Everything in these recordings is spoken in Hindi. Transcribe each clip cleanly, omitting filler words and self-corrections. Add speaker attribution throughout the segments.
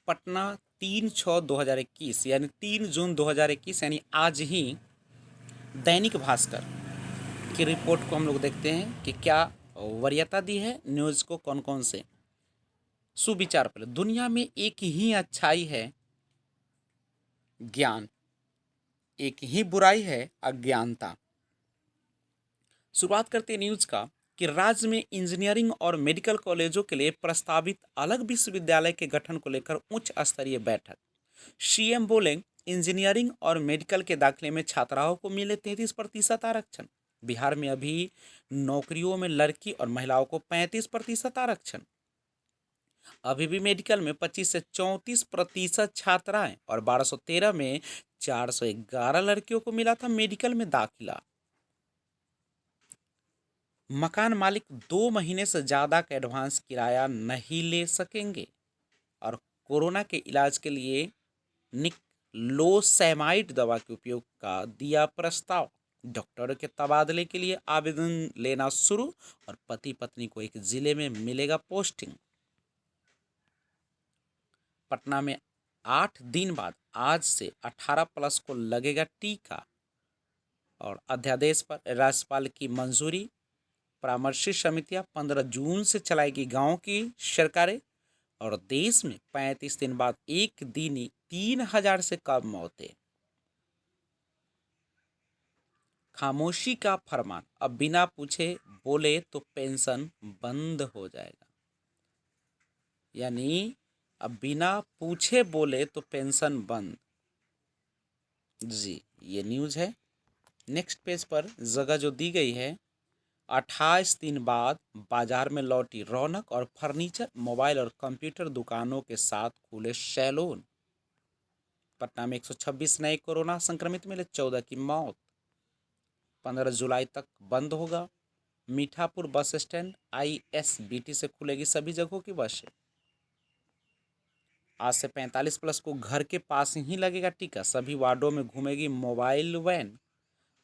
Speaker 1: पटना 3/6/2021 यानी 3 जून 2021 यानी आज ही दैनिक भास्कर की रिपोर्ट को हम लोग देखते हैं कि क्या वरीयता दी है न्यूज़ को कौन कौन से सुविचार। पर दुनिया में एक ही अच्छाई है, ज्ञान, एक ही बुराई है, अज्ञानता। शुरुआत करते हैं न्यूज़ का कि राज्य में इंजीनियरिंग और मेडिकल कॉलेजों के लिए प्रस्तावित अलग विश्वविद्यालय के गठन को लेकर उच्च स्तरीय बैठक। सीएम बोले, इंजीनियरिंग और मेडिकल के दाखिले में छात्राओं को मिले 33% आरक्षण। बिहार में अभी नौकरियों में लड़की और महिलाओं को 35% आरक्षण। अभी भी मेडिकल में 25 से 34% छात्राएं और 1213 में 411 लड़कियों को मिला था मेडिकल में दाखिला। मकान मालिक 2 महीने से ज़्यादा का एडवांस किराया नहीं ले सकेंगे। और कोरोना के इलाज के लिए निक्लोसेमाइड दवा के उपयोग का दिया प्रस्ताव। डॉक्टरों के तबादले के लिए आवेदन लेना शुरू और पति पत्नी को एक जिले में मिलेगा पोस्टिंग। पटना में 8 दिन बाद आज से 18+ को लगेगा टीका। और अध्यादेश पर राज्यपाल की मंजूरी। परामर्शी समितियां 15 जून से चलाएगी गांव की सरकारें। और देश में 35 दिन बाद एक दिन ही 3000 से कम मौतें। खामोशी का फरमान, अब बिना पूछे बोले तो पेंशन बंद हो जाएगा। यानी अब बिना पूछे बोले तो पेंशन बंद। जी, ये न्यूज़ है। नेक्स्ट पेज पर जगह जो दी गई है, 28 दिन बाद बाजार में लौटी रौनक और फर्नीचर, मोबाइल और कंप्यूटर दुकानों के साथ खुले सैलून। पटना में 126 नए कोरोना संक्रमित मिले, 14 की मौत। 15 जुलाई तक बंद होगा मीठापुर बस स्टैंड, आईएसबीटी से खुलेगी सभी जगहों की बसें। आज से 45+ को घर के पास ही लगेगा टीका, सभी वार्डों में घूमेगी मोबाइल वैन।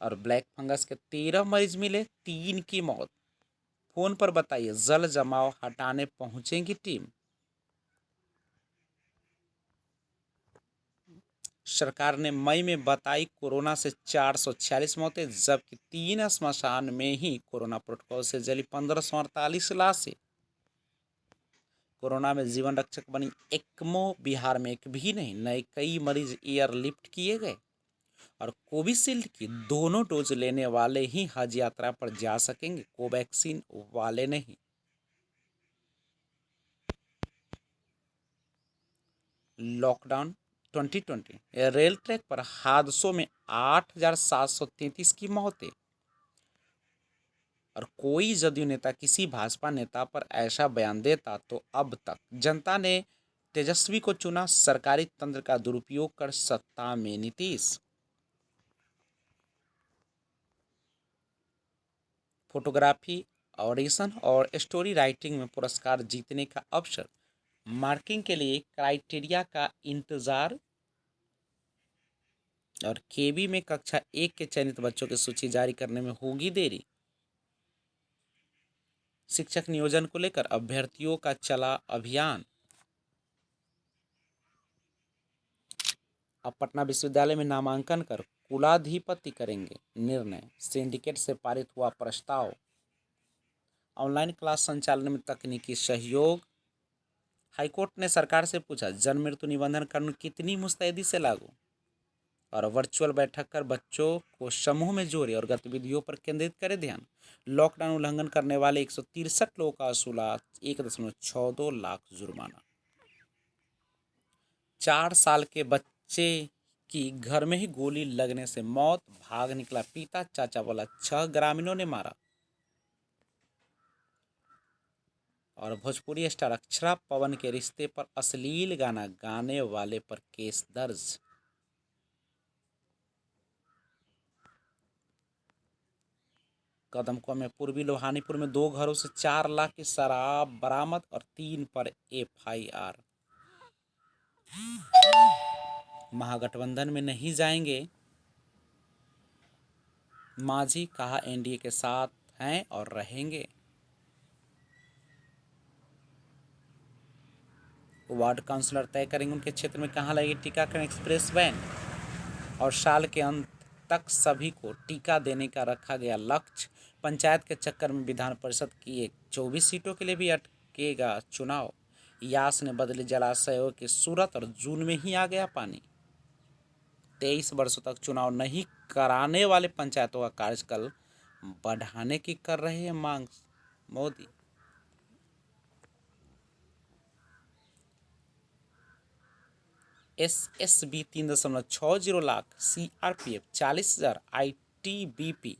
Speaker 1: और ब्लैक फंगस के 13 मरीज मिले, 3 की मौत। फोन पर बताइए, जल जमाव हटाने पहुंचेगी टीम। सरकार ने मई में बताई कोरोना से 446 मौतें, जबकि 3 स्मशान में ही कोरोना प्रोटोकॉल से जली 1548 लाशें। कोरोना में जीवन रक्षक बनी एक्मो, बिहार में एक भी नहीं, नए कई मरीज एयरलिफ्ट किए गए। और कोविशील्ड की दोनों डोज लेने वाले ही हज यात्रा पर जा सकेंगे, कोवैक्सीन वाले नहीं। लॉकडाउन 2020, रेल ट्रैक पर हादसों में 8733 की मौतें। और कोई जदयू नेता किसी भाजपा नेता पर ऐसा बयान देता तो अब तक जनता ने तेजस्वी को चुना, सरकारी तंत्र का दुरुपयोग कर सत्ता में नीतीश। फोटोग्राफी, ऑडिशन और स्टोरी राइटिंग में पुरस्कार जीतने का अवसर। मार्किंग के लिए क्राइटेरिया का इंतजार। और केवी में कक्षा 1 के चयनित बच्चों की सूची जारी करने में होगी देरी। शिक्षक नियोजन को लेकर अभ्यर्थियों का चला अभियान। अब पटना विश्वविद्यालय में नामांकन कर कुलाधिपति करेंगे निर्णय, सिंडिकेट से पारित हुआ प्रस्ताव। ऑनलाइन क्लास संचालन में तकनीकी सहयोग। हाईकोर्ट ने सरकार से पूछा, जन्म मृत्यु निबंधन कानून कितनी मुस्तैदी से लागू। और वर्चुअल बैठक कर बच्चों को समूह में जोड़े और गतिविधियों पर केंद्रित करे ध्यान। लॉकडाउन उल्लंघन करने वाले 163 लोगों का वसूला 1.62 लाख जुर्माना। 4 साल के बच्चे की घर में ही गोली लगने से मौत, भाग निकला पिता, चाचा बोला 6 ग्रामीणों ने मारा। और भोजपुरी स्टार अक्षरा पवन के रिश्ते पर अश्लील गाना गाने वाले पर केस दर्ज। कदमकुआ में पूर्वी लोहानीपुर में 2 घरों से 4 लाख की शराब बरामद और 3 पर एफआईआर। महागठबंधन में नहीं जाएंगे मांझी, कहा एनडीए के साथ हैं और रहेंगे। वार्ड काउंसलर तय करेंगे उनके क्षेत्र में कहाँ लगेगी टीकाकरण एक्सप्रेस वैन। और साल के अंत तक सभी को टीका देने का रखा गया लक्ष्य। पंचायत के चक्कर में विधान परिषद की 24 सीटों के लिए भी अटकेगा चुनाव। यास ने बदले जलाशयों की सूरत और जून में ही आ गया पानी। 23 वर्षों तक चुनाव नहीं कराने वाले पंचायतों का कार्यकाल बढ़ाने की कर रहे हैं मांग Modi. SSB 3.60 lakh, CRPF 40,000, ITBP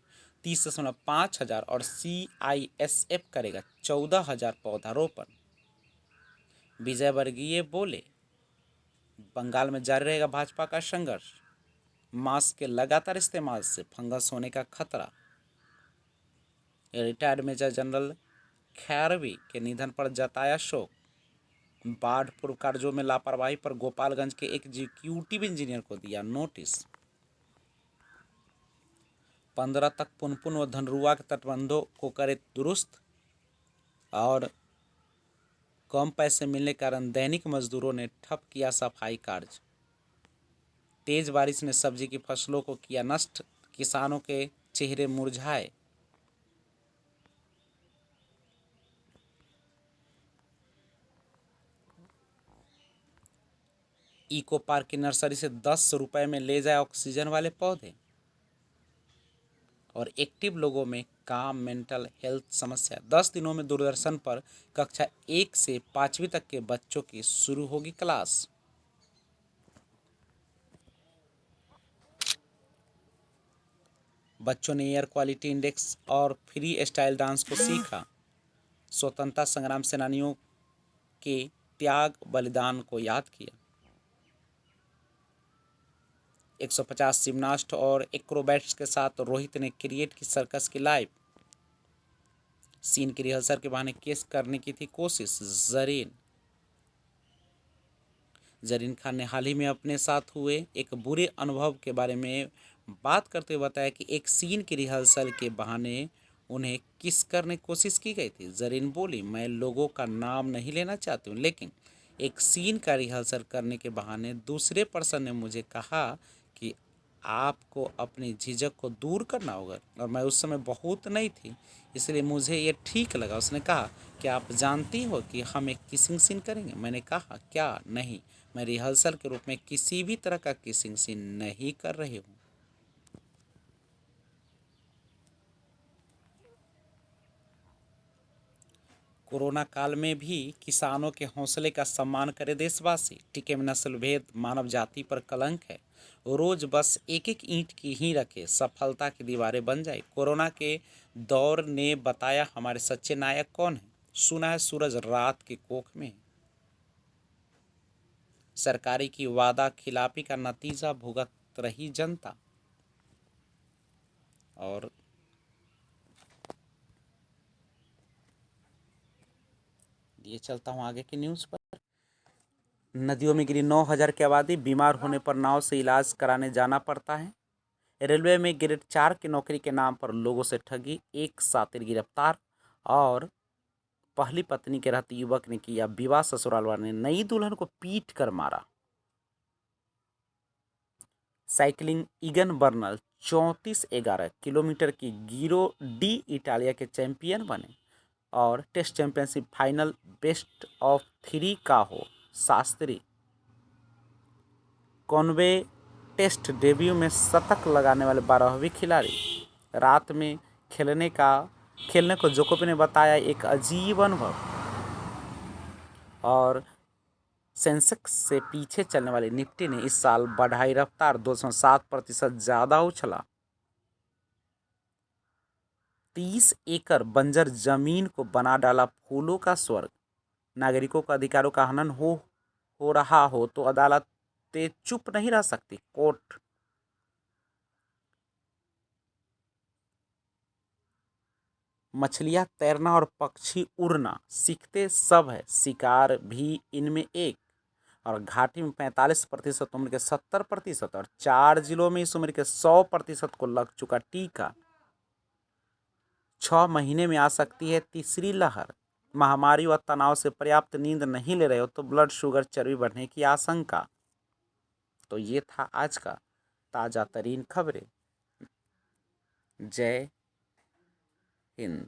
Speaker 1: 30.5 हजार और CISF करेगा 14,000 पौधारोपण। विजय वर्गीय बोले बंगाल में जारी रहेगा भाजपा का संघर्ष। मास्क के लगातार इस्तेमाल से फंगस होने का खतरा। रिटायर्ड मेजर जनरल खैरवी के निधन पर जताया शोक। बाढ़ पूर्व कार्यों में लापरवाही पर गोपालगंज के एक एग्जीक्यूटिव इंजीनियर को दिया नोटिस। 15 तक पुनपुन व धनरुआ के तटबंधों को करे दुरुस्त। और कम पैसे मिलने के कारण दैनिक मजदूरों ने ठप किया सफाई कार्य। तेज बारिश ने सब्जी की फसलों को किया नष्ट, किसानों के चेहरे मुरझाए। इको पार्क की नर्सरी से 10 रुपए में ले जाए ऑक्सीजन वाले पौधे। और एक्टिव लोगों में काम मेंटल हेल्थ समस्या। 10 दिनों में दूरदर्शन पर कक्षा 1 से 5वीं तक के बच्चों की शुरू होगी क्लास। बच्चों ने एयर क्वालिटी इंडेक्स और फ्री स्टाइल डांस को सीखा। स्वतंत्रता संग्राम सेनानियों के त्याग बलिदान को याद किया। 150 जिम्नास्ट और एक्रोबैट्स के साथ रोहित ने क्रिएट की सर्कस की लाइव। सीन की रिहर्सल के बहाने केस करने की थी कोशिश। जरीन खान ने हाल ही में अपने साथ हुए एक बुरे अनुभव के बारे में बात करते हुए बताया कि एक सीन की रिहर्सल के बहाने उन्हें किस करने की कोशिश की गई थी। जरीन बोली, मैं लोगों का नाम नहीं लेना चाहती हूँ, लेकिन एक सीन का रिहर्सल करने के बहाने दूसरे पर्सन ने मुझे कहा कि आपको अपनी झिझक को दूर करना होगा, और मैं उस समय बहुत नई थी, इसलिए मुझे ये ठीक लगा। उसने कहा कि आप जानती हो कि हम एक किसिंग सीन करेंगे। मैंने कहा क्या? नहीं, मैं रिहर्सल के रूप में किसी भी तरह का किसिंग सीन नहीं कर रही हूँ। कोरोना काल में भी किसानों के हौसले का सम्मान करे देशवासी। टीके में नस्ल भेद मानव जाति पर कलंक है। रोज बस एक एक ईंट की ही रखे, सफलता की दीवारें बन जाए। कोरोना के दौर ने बताया हमारे सच्चे नायक कौन है। सुना है सूरज रात की कोख में है। सरकारी की वादा खिलाफी का नतीजा भुगत रही जनता। और ये चलता हूँ आगे की न्यूज़ पर। नदियों में गिरी 9,000 की आबादी, बीमार होने पर नाव से इलाज कराने जाना पड़ता है। रेलवे में ग्रेड 4 की नौकरी के नाम पर लोगों से ठगी, एक सातिर गिरफ्तार। और पहली पत्नी के रहते युवक ने किया विवाह, ससुराल वाले ने नई दुल्हन को पीट कर मारा। साइकिलिंग ईगन बर्नल 34-11 किलोमीटर की गिरो डी इटालिया के चैंपियन बने। और test championship final best of 3 का हो शास्त्री। कॉनवे टेस्ट डेब्यू में शतक लगाने वाले 12वीं खिलाड़ी। रात में खेलने को जोकोविच ने बताया एक अजीब अनुभव। और सेंसेक्स से पीछे चलने वाली निफ्टी ने इस साल बढ़ाई रफ्तार, 207% ज़्यादा उछला। 30 एकड़ बंजर जमीन को बना डाला फूलों का स्वर्ग। नागरिकों का अधिकारों का हनन हो रहा हो तो अदालतें चुप नहीं रह सकती, कोर्ट। मछलियां तैरना और पक्षी उड़ना सीखते सब है, शिकार भी इनमें एक। और घाटी में 45% उम्र के 70% और 4 जिलों में इस उम्र के 100% को लग चुका टीका। 6 महीने में आ सकती है तीसरी लहर। महामारी व तनाव से पर्याप्त नींद नहीं ले रहे हो तो ब्लड शुगर, चर्बी बढ़ने की आशंका। तो ये था आज का ताज़ा तरीन खबरें। जय हिंद।